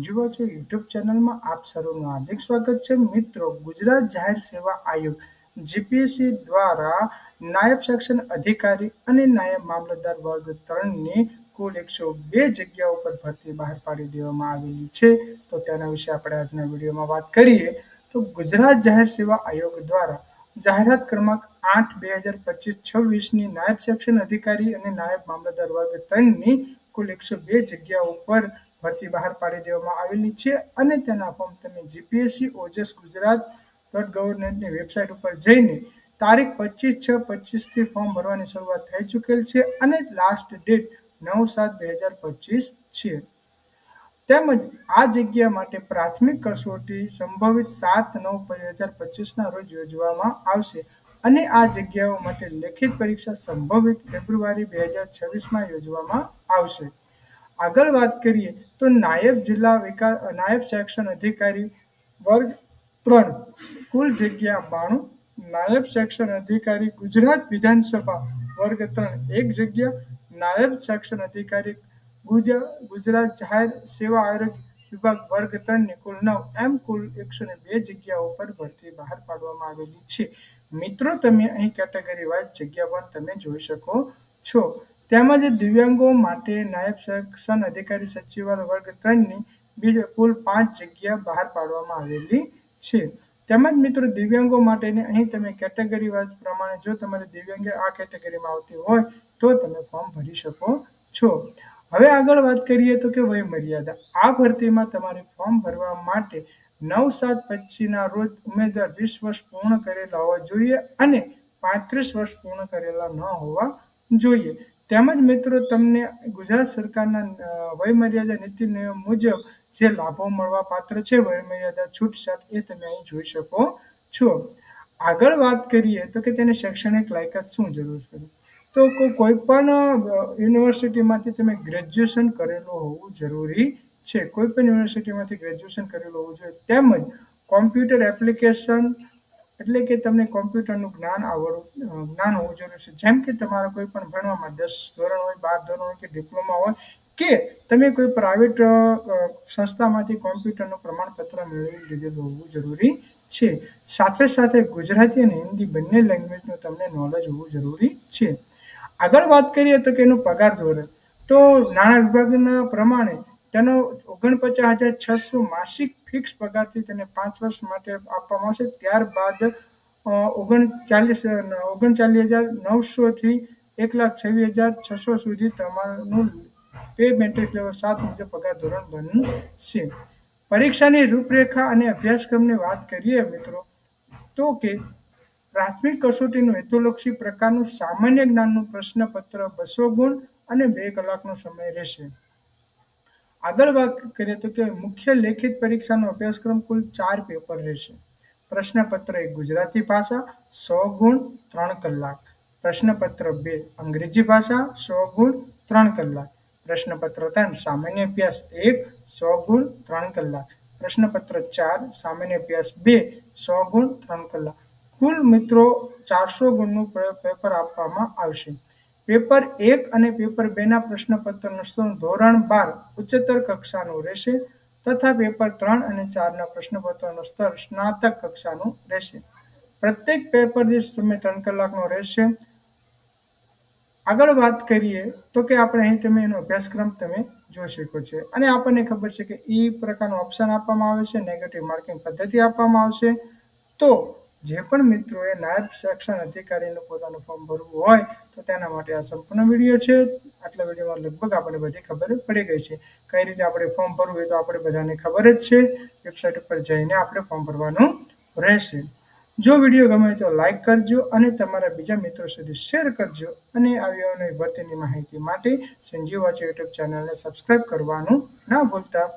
સંજીવો છે યુટ્યુબ ચેનલમાં આપ સર્વનું હાર્દિક સ્વાગત છે। મિત્રો, ગુજરાત જાહેર સેવા આયોગ જીપીએસસી દ્વારા નાયબ સેક્શન અધિકારી અને નાયબ મામલતદાર વર્ગ 3ની કુલ 102 જગ્યાઓ પર ભરતી બહાર પાડી દેવામાં આવેલી છે। તો તેના વિશે આપણે આજના વિડીયોમાં વાત કરીએ તો ગુજરાત જાહેર સેવા આયોગ દ્વારા જાહેરાત ક્રમાંક 8/2025-26ની નાયબ સેક્શન અધિકારી અને નાયબ મામલતદાર વર્ગ 3ની કુલ 102 જગ્યાઓ પર ભરતી બહાર પાડી દેવામાં આવેલી છે અને તેના ફોર્મ તમે જીપીએસસી ઓજસ ગુજરાત.gov.ની વેબસાઇટ ઉપર જઈને તારીખ 25/6/25થી ફોર્મ ભરવાની શરૂઆત થઈ ચૂકેલ છે અને લાસ્ટ ડેટ 9/7/2025 છે। તેમજ આ જગ્યા માટે પ્રાથમિક કસોટી સંભવિત 7/9/2025ના રોજ યોજવામાં આવશે અને આ જગ્યાઓ માટે લેખિત પરીક્ષા સંભવિત ફેબ્રુઆરી 2026માં યોજવામાં આવશે। આગળ વાત કરીએ તો નાયબ સેક્શન અધિકારી વર્ગ 3 કુલ જગ્યા 92, નાયબ સેક્શન અધિકારી ગુજરાત વિધાનસભા વર્ગ 3 1 જગ્યા, નાયબ સેક્શન અધિકારી ગુજરાત જાહેર સેવા આયોગ વિભાગ વર્ગ 3ની કુલ 9 એમ કુલ 102 જગ્યાઓ પર ભરતી બહાર પાડવામાં આવેલી છે। મિત્રો, તમે અહીં કેટેગરી વાઇઝ જગ્યા પણ તમે જોઈ શકો છો। તેમજ દિવ્યાંગો માટે નાયબ સેક્શન અધિકારી સચિવાલય વર્ગ 3ની કુલ 5 જગ્યા બહાર પાડવામાં આવેલી છે। તેમજ મિત્રો, દિવ્યાંગો માટેની અહીં તમે કેટેગરી વાઇઝ પ્રમાણે જો તમારે દિવ્યાંગ આ કેટેગરીમાં આવતી હોય તો તમે ફોર્મ ભરી શકો છો। હવે આગળ વાત કરીએ તો કે વય મર્યાદા આ ભરતીમાં તમારે ફોર્મ ભરવા માટે 9/7/25ના રોજ ઉમેદવાર 20 વર્ષ પૂર્ણ કરેલા હોવા જોઈએ અને 35 વર્ષ પૂર્ણ કરેલા ન હોવા જોઈએ। તેમજ મિત્રો, તમને ગુજરાત સરકારના વય મર્યાદા નીતિ નિયમ મુજબ જે લાભો મળવા પાત્ર છે વય મર્યાદા છૂટછાટ એ તમે અહીં જોઈ શકો છો। આગળ વાત કરીએ તો કે તેની શૈક્ષણિક લાયકાત શું જરૂર છે તો કોઈ પણ યુનિવર્સિટીમાંથી તમે ગ્રેજ્યુએશન કરેલું હોવું જરૂરી છે। કોઈ પણ યુનિવર્સિટીમાંથી ગ્રેજ્યુએશન કરેલું હોવું જોઈએ। તેમજ કોમ્પ્યુટર એપ્લિકેશન એટલે કે તમને કોમ્પ્યુટરનું જ્ઞાન હોવું જરૂરી છે। જેમ કે તમારા કોઈ પણ ભણવામાં 10 ધોરણ હોય, 12 ધોરણ હોય કે ડિપ્લોમા હોય કે તમે કોઈ પ્રાઇવેટ સંસ્થામાંથી કોમ્પ્યુટરનું પ્રમાણપત્ર મેળવી લીધેલું હોવું જરૂરી છે। સાથે સાથે ગુજરાતી અને હિન્દી બંને લેંગ્વેજનું તમને નોલેજ હોવું જરૂરી છે। આગળ વાત કરીએ તો કે એનું પગાર ધોરણ તો નાણાં વિભાગના પ્રમાણે તેનો 49,600 માસિક ફિક્સ પગારથી તેને 5 વર્ષ માટે આપવામાં આવશે। ત્યારબાદ 39,900 થી 1,26,600 સુધી તમારું પે મેટ્રિક લેવલ 7 મુજબ પગાર ધોરણ બનશે। પરીક્ષાની રૂપરેખા અને અભ્યાસક્રમની વાત કરીએ મિત્રો તો કે પ્રાથમિક કસોટીનું હેતુલક્ષી પ્રકારનું સામાન્ય જ્ઞાનનું પ્રશ્નપત્ર 200 ગુણ અને 2 કલાકનો સમય રહેશે। આગળ વાત કરીએ તો કે મુખ્ય લેખિત પરીક્ષાનો અભ્યાસક્રમ કુલ 4 પેપર રહેશે। પ્રશ્નપત્ર 1 ગુજરાતી ભાષા 100 ગુણ 3 કલાક, પ્રશ્નપત્ર 2 અંગ્રેજી ભાષા 100 ગુણ 3 કલાક, પ્રશ્નપત્ર 3 સામાન્ય અભ્યાસ 1 100 ગુણ 3 કલાક, પ્રશ્નપત્ર 4 સામાન્ય અભ્યાસ 2 100 ગુણ 3 કલાક। કુલ મિત્રો 400 ગુણનું પેપર આપવામાં આવશે। પેપર 1 અને પેપર 2ના પ્રશ્નપત્રનું સ્તર ધોરણ 12 ઉચ્ચતર કક્ષાનું રહેશે તથા પેપર 3 અને 4ના પ્રશ્નપત્રનું સ્તર સ્નાતક કક્ષાનું રહેશે। પ્રત્યેક પેપર દીઠ સમય 3 કલાકનો રહેશે। આગળ વાત કરીએ તો કે આપણે અહીં તમે એનો અભ્યાસક્રમ તમે જોઈ શકો છો અને આપણને ખબર છે કે એ પ્રકારનું ઓપ્શન આપવામાં આવે છે, નેગેટિવ માર્કિંગ પદ્ધતિ આપવામાં આવશે। તો જે પણ મિત્રોએ નાયબ સેક્શન અધિકારીનું પોતાનું ફોર્મ ભરવું હોય તો તેના માટે આ સંપૂર્ણ વિડીયો છે। આટલા વિડીયોમાં લગભગ આપણે બધી ખબર પડી ગઈ છે કઈ રીતે આપણે ફોર્મ ભરવું એ તો આપણે બધાને ખબર જ છે। વેબસાઇટ ઉપર જઈને આપણે ફોર્મ ભરવાનું રહેશે। જો વિડીયો ગમે તો લાઈક કરજો અને તમારા બીજા મિત્રો સુધી શેર કરજો અને આવી ભરતીની માહિતી માટે સંજીવ વાચે યુટ્યુબ ચેનલને સબસ્ક્રાઇબ કરવાનું ના ભૂલતા।